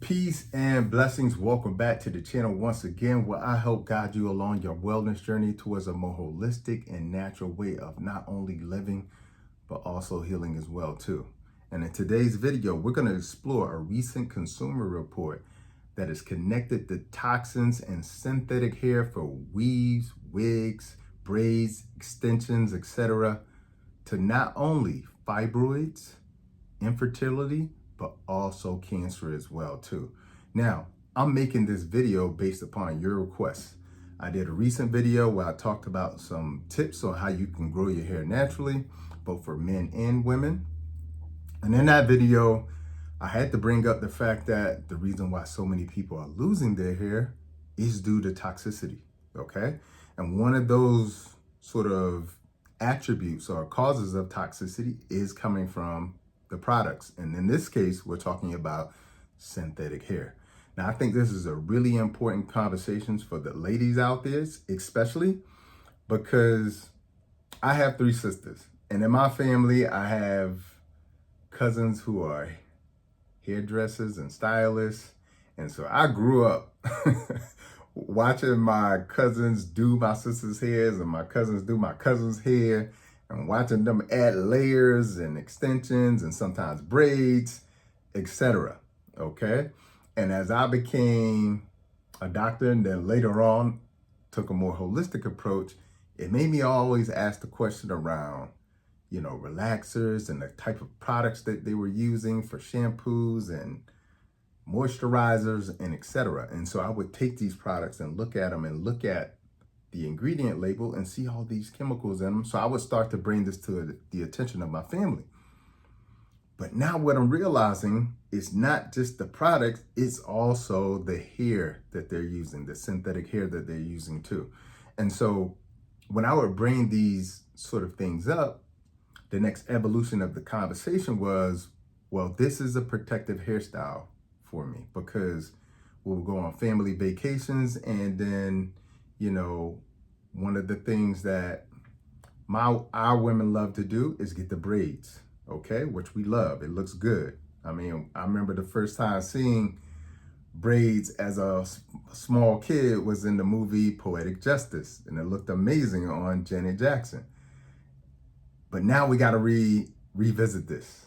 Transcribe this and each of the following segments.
Peace and blessings. Welcome back to the channel once again, where I help guide you along your wellness journey towards a more holistic and natural way of not only living, but also healing as well too. And in today's video, we're going to explore a recent consumer report that is connected to toxins and synthetic hair for weaves, wigs, braids, extensions, etc. to not only fibroids, infertility, but also cancer as well too. Now, I'm making this video based upon your requests. I did a recent video where I talked about some tips on how you can grow your hair naturally, both for men and women. And in that video, I had to bring up the fact that the reason why so many people are losing their hair is due to toxicity, okay? And one of those sort of attributes or causes of toxicity is coming from the products. And in this case, we're talking about synthetic hair. Now, I think this is a really important conversation for the ladies out there, especially because I have 3 sisters. And in my family, I have cousins who are hairdressers and stylists. And so I grew up watching my cousins do my sister's hairs and my cousins do my cousin's hair, and watching them add layers and extensions and sometimes braids, etc. Okay? And as I became a doctor and then later on took a more holistic approach, it made me always ask the question around, relaxers and the type of products that they were using for shampoos and moisturizers and etc. And so I would take these products and look at them and look at the ingredient label and see all these chemicals in them. So I would start to bring this to the attention of my family. But now what I'm realizing is not just the products, it's also the hair that they're using, the synthetic hair that they're using too. And so when I would bring these sort of things up, the next evolution of the conversation was, well, this is a protective hairstyle for me, because we'll go on family vacations, and then one of the things that our women love to do is get the braids, okay, which we love. It looks good. I mean, I remember the first time seeing braids as a small kid was in the movie Poetic Justice, and it looked amazing on Janet Jackson. But now we got to revisit this,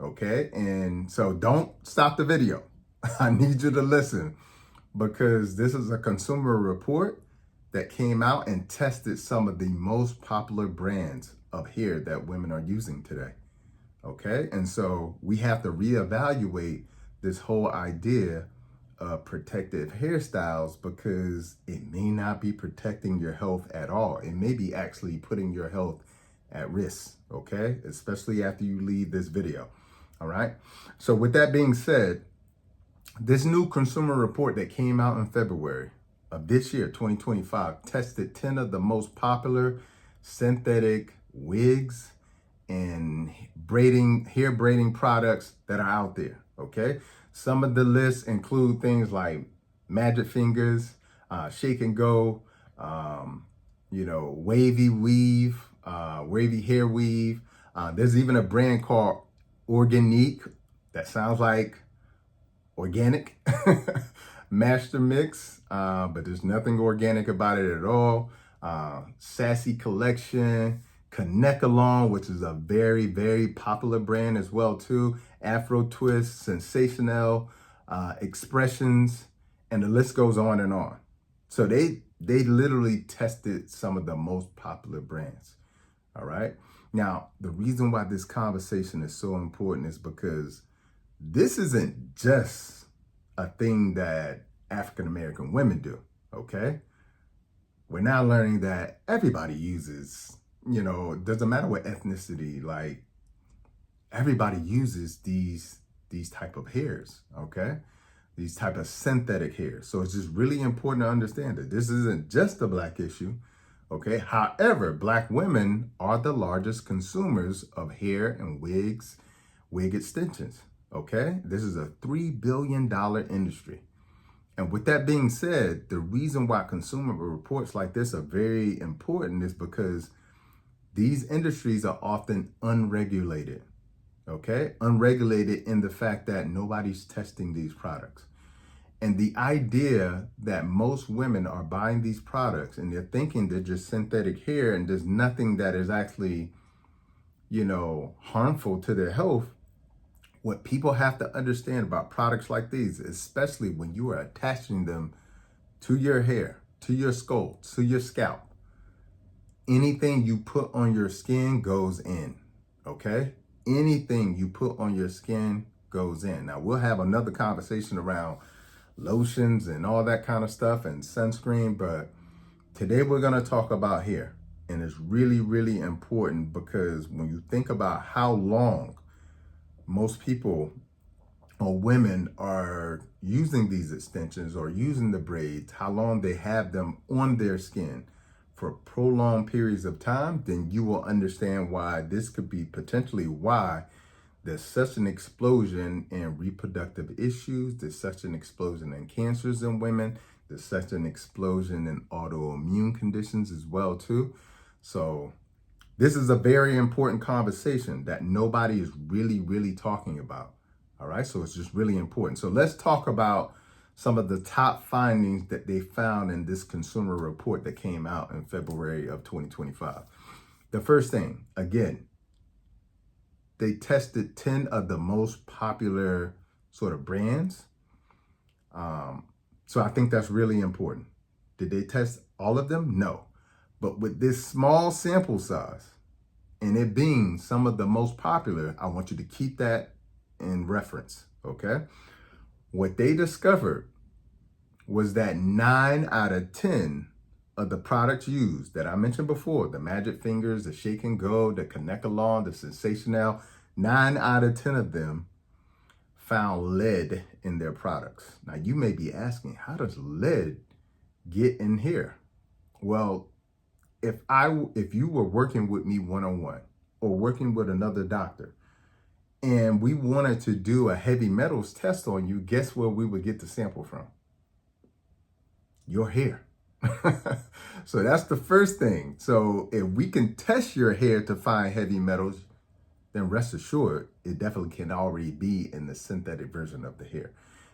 okay? And so don't stop the video. I need you to listen, because this is a consumer report that came out and tested some of the most popular brands of hair that women are using today, okay? And so we have to reevaluate this whole idea of protective hairstyles, because it may not be protecting your health at all. It may be actually putting your health at risk, okay? Especially after you leave this video, all right? So with that being said, this new consumer report that came out in February of this year, 2025, tested 10 of the most popular synthetic wigs and hair braiding products that are out there, okay? Some of the lists include things like Magic Fingers, Shake and Go, Wavy Weave, Wavy Hair Weave. There's even a brand called Organique that sounds like organic. Master Mix, but there's nothing organic about it at all. Sassy Collection, Connect-A-Long, which is a very, very popular brand as well too. Afro Twist, Sensational, Expressions, and the list goes on and on. So they literally tested some of the most popular brands. All right. Now, the reason why this conversation is so important is because this isn't just a thing that African-American women do, okay? We're now learning that everybody uses, it doesn't matter what ethnicity, like everybody uses these type of hairs, okay? These type of synthetic hairs. So it's just really important to understand that this isn't just a Black issue, okay? However, Black women are the largest consumers of hair and wigs, wig extensions. Okay, this is a $3 billion industry. And with that being said, the reason why consumer reports like this are very important is because these industries are often unregulated. okay? Unregulated in the fact that nobody's testing these products. And the idea that most women are buying these products and they're thinking they're just synthetic hair and there's nothing that is actually, harmful to their health. What people have to understand about products like these, especially when you are attaching them to your hair, to your skull, to your scalp, anything you put on your skin goes in, okay? Anything you put on your skin goes in. Now, we'll have another conversation around lotions and all that kind of stuff and sunscreen, but today we're going to talk about hair. And it's really, really important because when you think about how long most people or women are using these extensions or using the braids, how long they have them on their skin for prolonged periods of time, then you will understand why this could be potentially why there's such an explosion in reproductive issues. There's such an explosion in cancers in women. There's such an explosion in autoimmune conditions as well, too. So this is a very important conversation that nobody is really, really talking about. All right, so it's just really important. So let's talk about some of the top findings that they found in this consumer report that came out in February of 2025. The first thing, again, they tested 10 of the most popular sort of brands. So I think that's really important. Did they test all of them? No. But with this small sample size and it being some of the most popular, I want you to keep that in reference, okay? What they discovered was that 9 out of 10 of the products used that I mentioned before, the Magic Fingers, the Shake and Go, the Connect Along, the Sensational, 9 out of 10 of them found lead in their products. Now you may be asking, how does lead get in here? Well, if you were working with me one-on-one or working with another doctor and we wanted to do a heavy metals test on you, guess where we would get the sample from? Your hair. So that's the first thing. So if we can test your hair to find heavy metals, then rest assured, it definitely can already be in the synthetic version of the hair.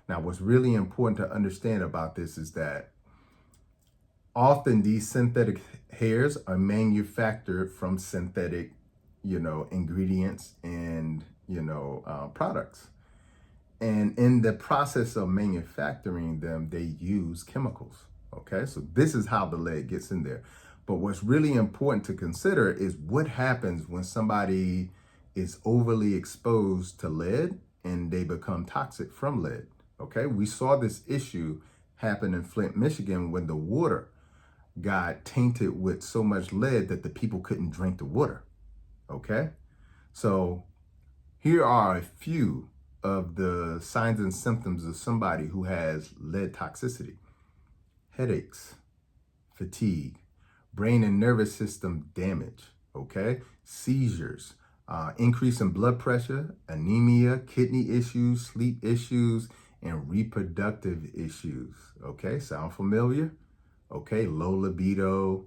Now, what's really important to understand about this is that often these synthetic hairs are manufactured from synthetic, ingredients and, products. And in the process of manufacturing them, they use chemicals. Okay, so this is how the lead gets in there. But what's really important to consider is what happens when somebody is overly exposed to lead and they become toxic from lead. Okay, we saw this issue happen in Flint, Michigan when the water got tainted with so much lead that the people couldn't drink the water. Okay, so here are a few of the signs and symptoms of somebody who has lead toxicity: headaches, fatigue, brain and nervous system damage, okay, seizures, increase in blood pressure, anemia, kidney issues, sleep issues, and reproductive issues. Okay, sound familiar? Okay, low libido,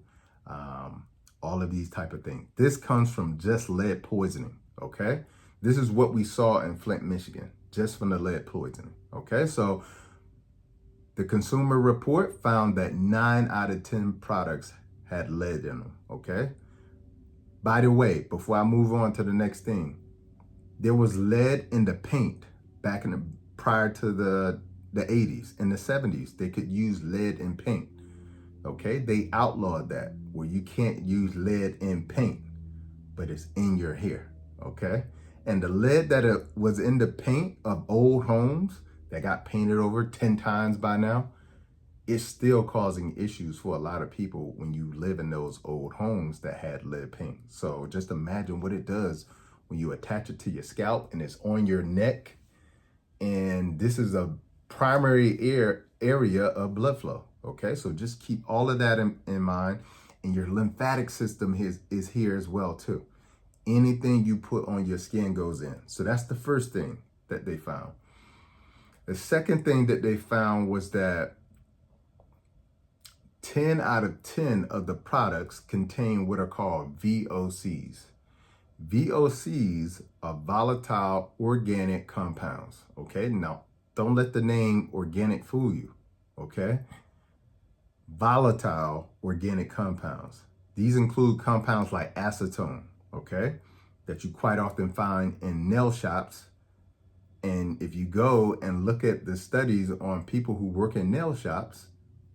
all of these type of things. This comes from just lead poisoning, okay? This is what we saw in Flint, Michigan, just from the lead poisoning, okay? So the consumer report found that 9 out of 10 products had lead in them, okay? By the way, before I move on to the next thing, there was lead in the paint back in prior to the 80s. In the 70s, they could use lead in paint, okay? They outlawed that, where you can't use lead in paint, but it's in your hair, okay? And the lead that was in the paint of old homes that got painted over 10 times by now, it's still causing issues for a lot of people when you live in those old homes that had lead paint. So just imagine what it does when you attach it to your scalp and it's on your neck. And this is a primary area of blood flow. Okay, so just keep all of that in mind. And your lymphatic system is here as well too. Anything you put on your skin goes in. So that's the first thing that they found. The second thing that they found was that 10 out of 10 of the products contain what are called VOCs. VOCs are volatile organic compounds. Okay, now don't let the name organic fool you. Okay, volatile organic compounds. These include compounds like acetone, okay, that you quite often find in nail shops. And if you go and look at the studies on people who work in nail shops,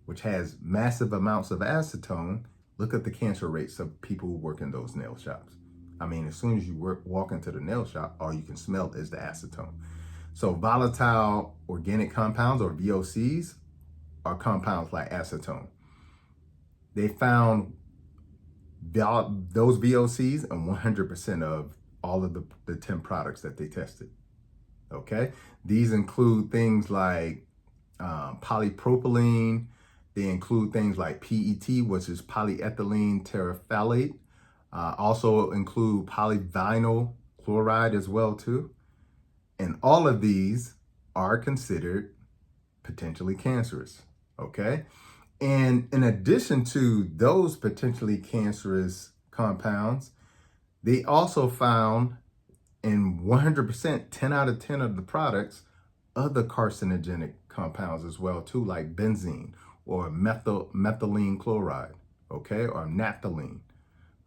which has massive amounts of acetone, look at the cancer rates of people who work in those nail shops. I mean, as soon as you walk into the nail shop, all you can smell is the acetone. So volatile organic compounds, or VOCs, are compounds like acetone. They found those VOCs in 100% of all of the 10 products that they tested. Okay, these include things like polypropylene. They include things like PET, which is polyethylene terephthalate. Also include polyvinyl chloride as well too. And all of these are considered potentially cancerous. Okay, and in addition to those potentially cancerous compounds, they also found in 100%, 10 out of 10 of the products, other carcinogenic compounds as well too, like benzene or methylene chloride, okay, or naphthalene,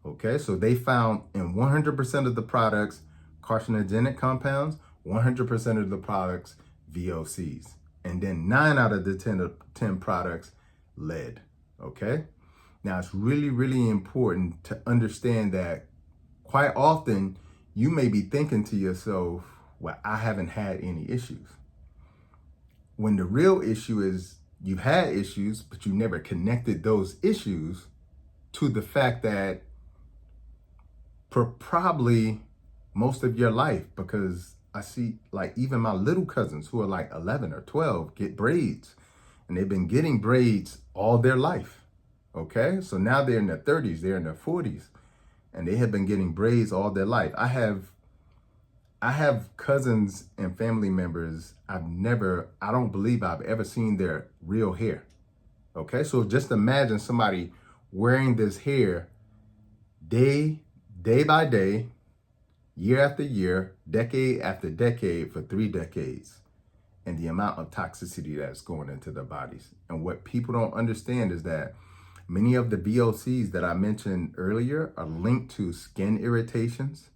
okay? So they found in 100% of the products carcinogenic compounds, 100% of the products VOCs, and then 9 out of the 10 products lead, okay? Now it's really, really important to understand that quite often you may be thinking to yourself, well, I haven't had any issues. When the real issue is you've had issues, but you never connected those issues to the fact that for probably most of your life, because I see like even my little cousins who are like 11 or 12 get braids, and they've been getting braids all their life. Okay, so now they're in their 30s, they're in their 40s, and they have been getting braids all their life. I have cousins and family members I don't believe I've ever seen their real hair. Okay, so just imagine somebody wearing this hair day by day, year after year, decade after decade for 3 decades, and the amount of toxicity that's going into their bodies. And what people don't understand is that many of the VOCs that I mentioned earlier are linked to skin irritations,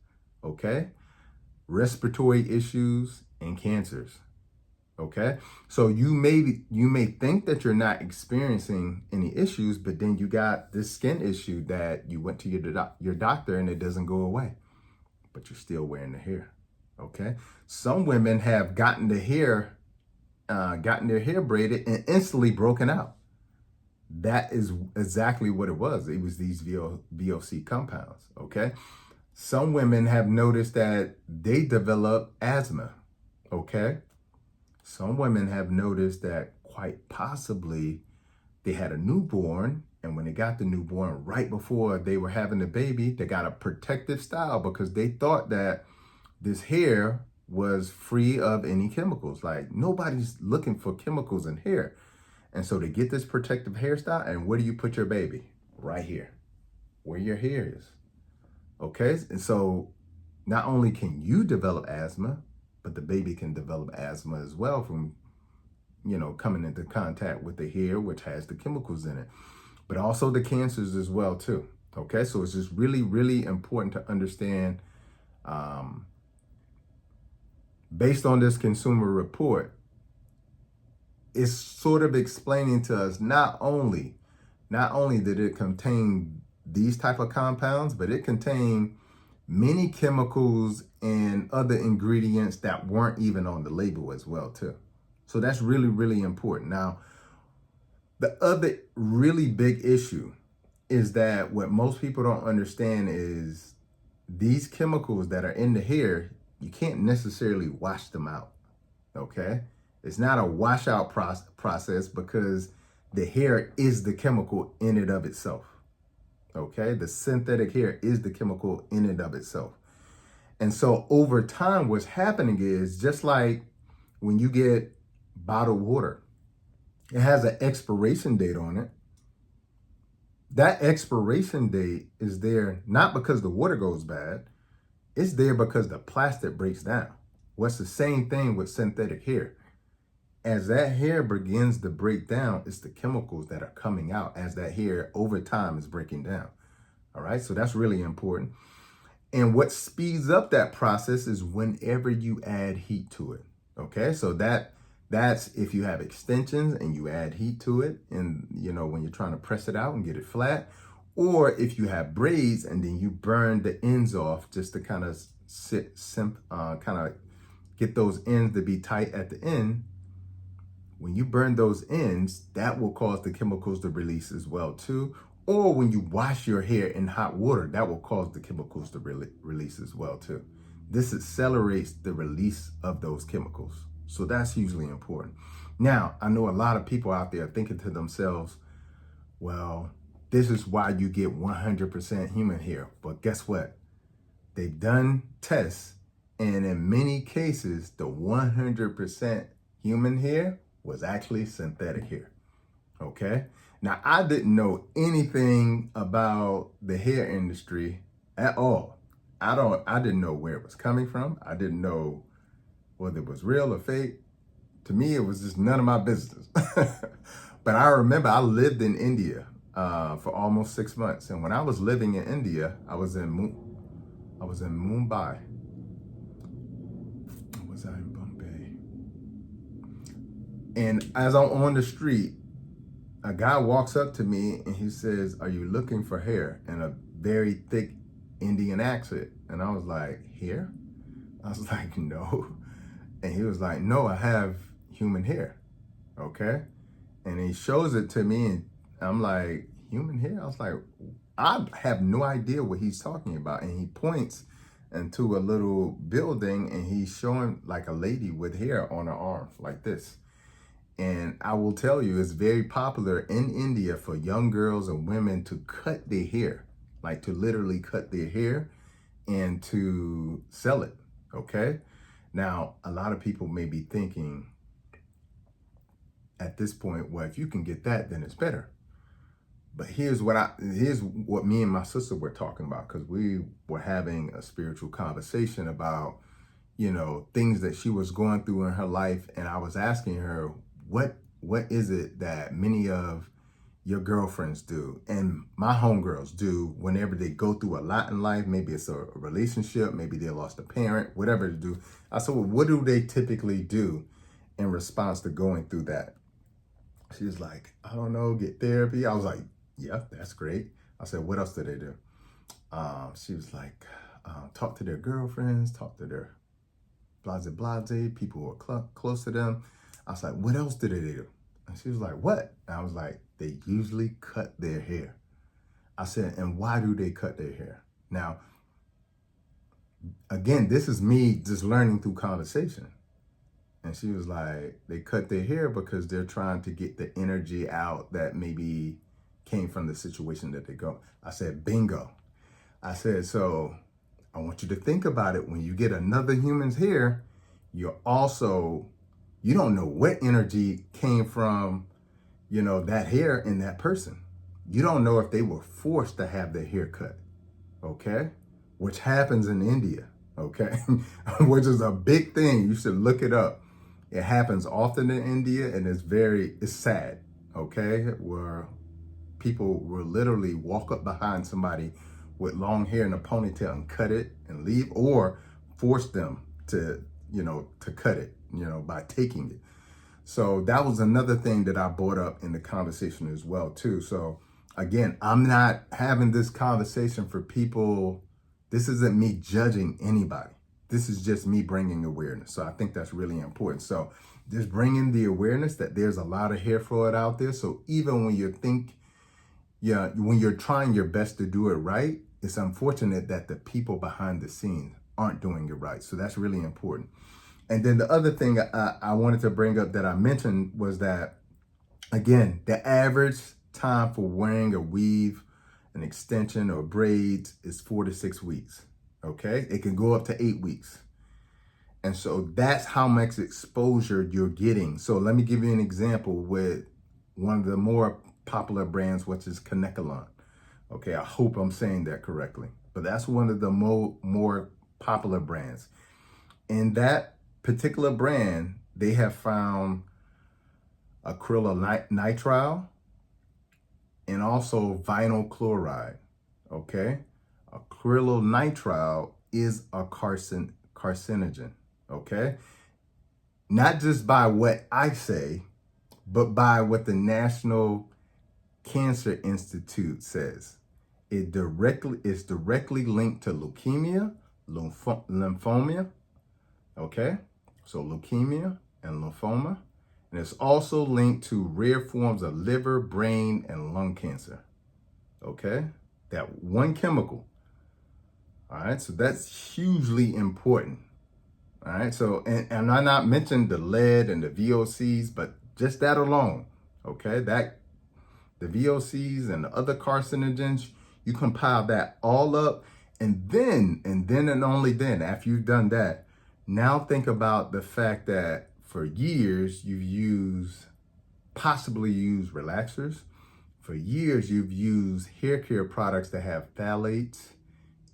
okay, respiratory issues, and cancers. Okay, so you may think that you're not experiencing any issues, but then you got this skin issue that you went to your doctor and it doesn't go away, but you're still wearing the hair. Okay, some women have gotten their hair braided and instantly broken out. That is exactly what it was. It was these VOC compounds. Okay, some women have noticed that they develop asthma. Okay. Some women have noticed that quite possibly they had a newborn, and when they got the newborn, right before they were having the baby, they got a protective style because they thought that this hair was free of any chemicals. Like nobody's looking for chemicals in hair. And so they get this protective hairstyle, and where do you put your baby? Right here, where your hair is. Okay, and so not only can you develop asthma, but the baby can develop asthma as well from, coming into contact with the hair, which has the chemicals in it, but also the cancers as well too. Okay, so it's just really, really important to understand, based on this consumer report, it's sort of explaining to us not only did it contain these type of compounds, but it contained many chemicals and other ingredients that weren't even on the label as well too. So that's really, really important. Now, the other really big issue is that what most people don't understand is these chemicals that are in the hair, you can't necessarily wash them out. Okay, it's not a washout process because the hair is the chemical in and of itself. Okay, the synthetic hair is the chemical in and of itself. And so over time, what's happening is just like when you get bottled water, it has an expiration date on it. That expiration date is there not because the water goes bad. It's there because the plastic breaks down. What's the same thing with synthetic hair? As that hair begins to break down, it's the chemicals that are coming out as that hair over time is breaking down. All right, so that's really important. And what speeds up that process is whenever you add heat to it. Okay, so that's if you have extensions and you add heat to it, and when you're trying to press it out and get it flat, or if you have braids and then you burn the ends off just to kind of get those ends to be tight at the end. When you burn those ends, that will cause the chemicals to release as well too. Or when you wash your hair in hot water, that will cause the chemicals to release as well too. This accelerates the release of those chemicals. So that's hugely important. Now, I know a lot of people out there thinking to themselves, well, this is why you get 100% human hair. But guess what? They've done tests, and in many cases, the 100% human hair was actually synthetic hair. Okay? Now, I didn't know anything about the hair industry at all. I didn't know where it was coming from. I didn't know whether it was real or fake. To me, it was just none of my business. But I remember I lived in India for almost 6 months. And when I was living in India, I was in Mumbai. Or was I in Bombay? And as I'm on the street, a guy walks up to me and he says, "Are you looking for hair?" in a very thick Indian accent. And I was like, "Hair?" I was like, "No." And he was like, "No, I have human hair." Okay. And he shows it to me and I'm like, "Human hair?" I was like, I have no idea what he's talking about. And he points into a little building and he's showing like a lady with hair on her arm like this. And I will tell you, it's very popular in India for young girls and women to cut their hair, like to literally cut their hair and to sell it. Okay. Now, a lot of people may be thinking at this point, well, if you can get that, then it's better. But here's what me and my sister were talking about, because we were having a spiritual conversation about, things that she was going through in her life. And I was asking her, what is it that many of your girlfriends do and my homegirls do whenever they go through a lot in life? Maybe it's a relationship, maybe they lost a parent, whatever to do. I said, well, what do they typically do in response to going through that? She was like, I don't know, get therapy. I was like, yeah, that's great. I said, what else do they do? She was like, talk to their girlfriends, talk to their blase, people who are close to them. I was like, what else do they do? And she was like, what? And I was like, they usually cut their hair. I said, and why do they cut their hair? Now, again, this is me just learning through conversation. And she was like, they cut their hair because they're trying to get the energy out that maybe came from the situation that they go. I said, bingo. I said, so I want you to think about it. When you get another human's hair, you don't know what energy came from, that hair in that person. You don't know if they were forced to have their hair cut, okay? Which happens in India, okay? Which is a big thing. You should look it up. It happens often in India, and it's sad, okay? Where people will literally walk up behind somebody with long hair in a ponytail and cut it and leave, or force them to cut it, by taking it. So that was another thing that I brought up in the conversation as well too. So again, I'm not having this conversation for people. This isn't me judging anybody. This is just me bringing awareness. So I think that's really important. So just bringing the awareness that there's a lot of hair fraud out there. So even when when you're trying your best to do it right, it's unfortunate that the people behind the scenes aren't doing it right. So that's really important. And then the other thing I wanted to bring up that I mentioned was that, again, the average time for wearing a weave, an extension, or braids is 4 to 6 weeks. Okay, it can go up to 8 weeks. And so that's how much exposure you're getting. So let me give you an example with one of the more popular brands, which is Carcinogens. Okay, I hope I'm saying that correctly. But that's one of the more popular brands. In that particular brand, they have found acrylonitrile and also vinyl chloride, okay? Acrylonitrile is a carcinogen, okay? Not just by what I say, but by what the National Cancer Institute says. It's directly linked to leukemia, lymphoma, okay? So leukemia and lymphoma. And it's also linked to rare forms of liver, brain, and lung cancer, okay? That one chemical, all right? So that's hugely important, all right? So, and I not mentioned the lead and the VOCs, but just that alone, okay? That the VOCs and the other carcinogens, you compile that all up, and then and only then, after you've done that, now think about the fact that for years you've possibly used relaxers. For years you've used hair care products that have phthalates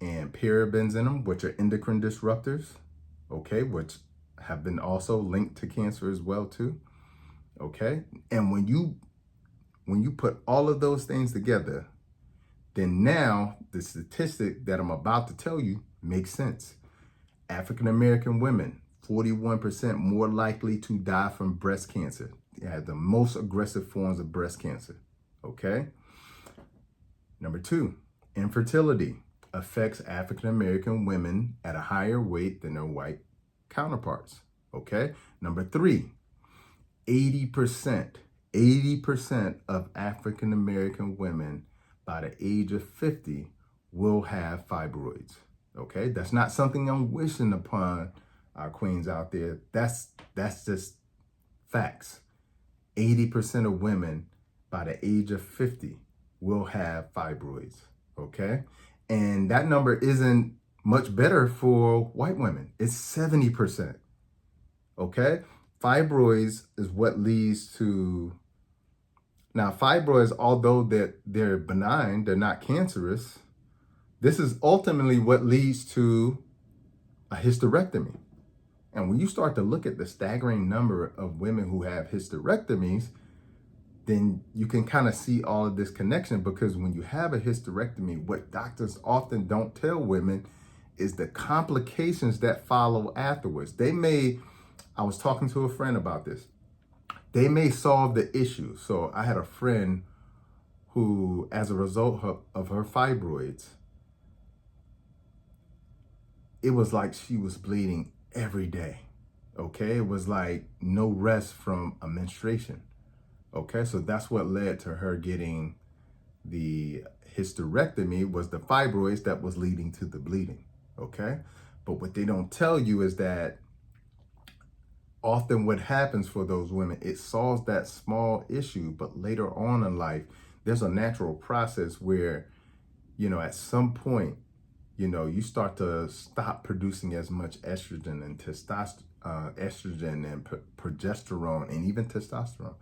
and parabens in them, which are endocrine disruptors, okay, which have been also linked to cancer as well too, okay? And when you put all of those things together, then now the statistic that I'm about to tell you makes sense. African American women, 41% more likely to die from breast cancer. They have the most aggressive forms of breast cancer, okay? Number 2, infertility affects African American women at a higher rate than their white counterparts, okay? Number 3, 80% of African American women by the age of 50 will have fibroids, okay? That's not something I'm wishing upon our queens out there. That's just facts. 80% of women by the age of 50 will have fibroids, okay? And that number isn't much better for white women. It's 70%, okay? Fibroids is what leads to, now fibroids, although they're benign, they're not cancerous, this is ultimately what leads to a hysterectomy. And when you start to look at the staggering number of women who have hysterectomies, then you can kind of see all of this connection, because when you have a hysterectomy, what doctors often don't tell women is the complications that follow afterwards. I was talking to a friend about this. They may solve the issue. So I had a friend who, as a result of her fibroids, it was like she was bleeding every day, okay? It was like no rest from a menstruation, okay? So that's what led to her getting the hysterectomy, was the fibroids that was leading to the bleeding, okay? But what they don't tell you is that often what happens for those women, it solves that small issue, but later on in life, there's a natural process where, at some point, you start to stop producing as much estrogen and estrogen and progesterone and even testosterone.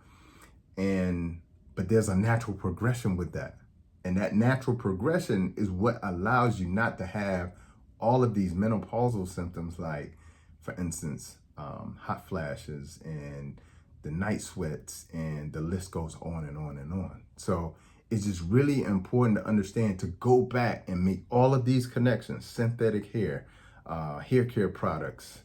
But there's a natural progression with that. And that natural progression is what allows you not to have all of these menopausal symptoms, like, for instance, hot flashes and the night sweats, and the list goes on and on and on. So it's just really important to understand, to go back and make all of these connections: synthetic hair, hair care products,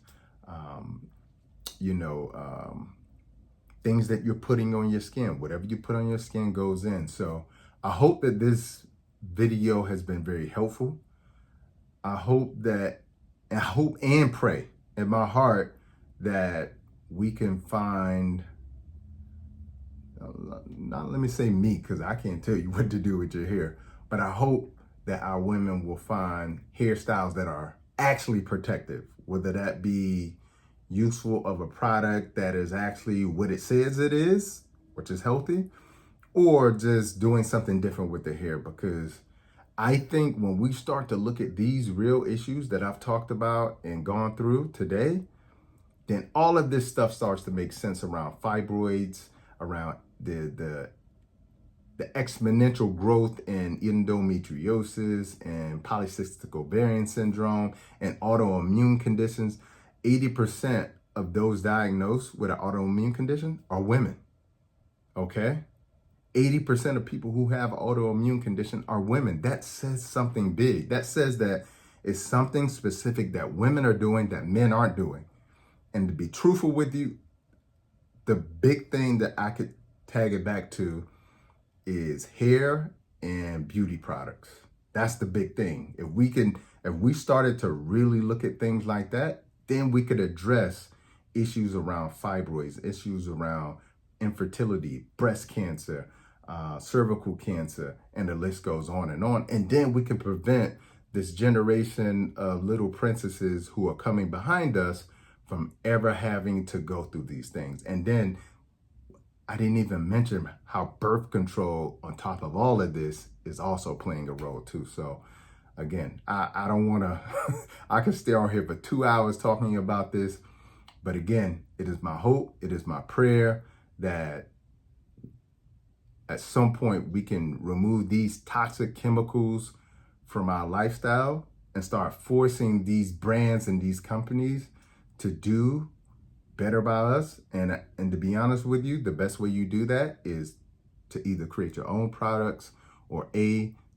things that you're putting on your skin. Whatever you put on your skin goes in. So I hope that this video has been very helpful. I hope and pray in my heart that we can find, not let me say me, because I can't tell you what to do with your hair, but I hope that our women will find hairstyles that are actually protective, whether that be useful of a product that is actually what it says it is, which is healthy, or just doing something different with the hair. Because I think when we start to look at these real issues that I've talked about and gone through today, then all of this stuff starts to make sense around fibroids, around the the exponential growth in endometriosis and polycystic ovarian syndrome and autoimmune conditions. 80% of those diagnosed with an autoimmune condition are women. Okay? 80% of people who have autoimmune condition are women. That says something big. That says that it's something specific that women are doing that men aren't doing. And to be truthful with you, the big thing that I could tag it back to is hair and beauty products. That's the big thing. If we started to really look at things like that, then we could address issues around fibroids, issues around infertility, breast cancer, cervical cancer, and the list goes on. And then we can prevent this generation of little princesses who are coming behind us from ever having to go through these things. And then I didn't even mention how birth control on top of all of this is also playing a role too. So again, I don't want to, I could stay on here for 2 hours talking about this. But again, it is my hope, it is my prayer that at some point we can remove these toxic chemicals from our lifestyle and start forcing these brands and these companies to do better by us. And to be honest with you, the best way you do that is to either create your own products or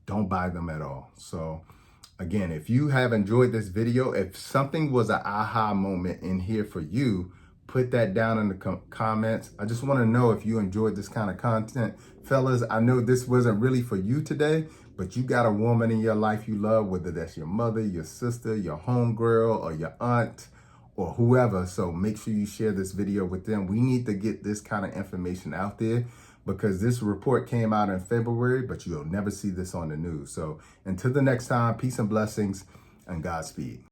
don't buy them at all. So again, if you have enjoyed this video, if something was an aha moment in here for you, put that down in the comments. I just want to know if you enjoyed this kind of content. Fellas, I know this wasn't really for you today, but you got a woman in your life you love, whether that's your mother, your sister, your homegirl, or your aunt, or whoever. So make sure you share this video with them. We need to get this kind of information out there because this report came out in February, but you'll never see this on the news. So until the next time, peace and blessings and Godspeed.